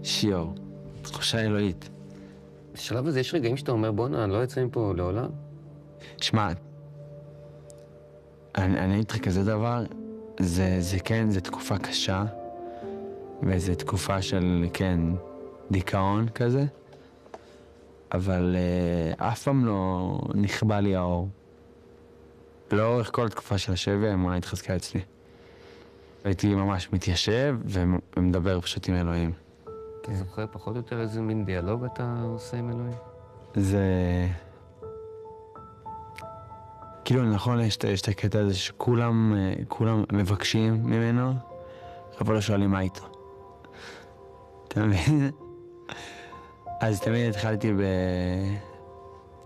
שיור, תחושה אלוהית. בשלב הזה יש רגעים שאתה אומר, בוא'נה, אני לא יוצא מפה לעולם? שמע, אני אגיד לך כזה דבר, זה כן, זה תקופה קשה, וזו תקופה של, כן, דיכאון כזה, אבל אף פעם לא נכבה לי האור. לאורך כל התקופה של השבי, האמונה התחזקה אצלי. הייתי ממש מתיישב ומדבר פשוט עם אלוהים. אתה זוכר פחות או יותר איזה מין דיאלוג אתה עושה עם אלוהים? זה... כאילו, נכון, יש את הקטע הזה שכולם מבקשים ממנו, אבל לא שואלים מה איתו. אתה מבין? אז תמיד התחלתי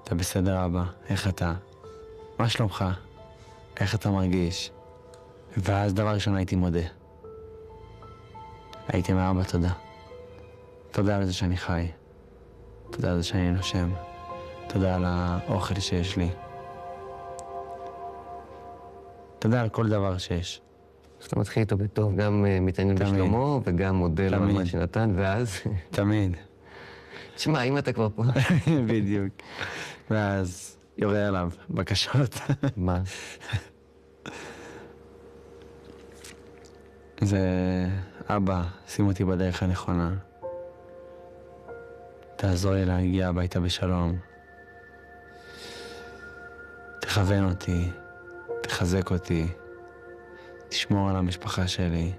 אתה בסדר אבא, איך אתה? מה שלומך? איך אתה מרגיש? ואז דבר ראשון הייתי מודה. הייתי אומר, אבא, תודה. תודה על זה שאני חי. תודה על זה שאני נושם. תודה על האוכל שיש לי. תודה על כל דבר שיש. אז אתה מתחיל איתו בטוב, גם מתעניין בשלומו, וגם מודה לו על מה שנתן, ואז... תמיד. תשמע, אם אתה כבר פה... בדיוק. ואז יורה עליו בקשות. מה? זה... אבא, שים אותי בדרך הנכונה. תעזור לי להגיע הביתה בשלום. תכוון אותי, תחזק אותי, תשמור על המשפחה שלי.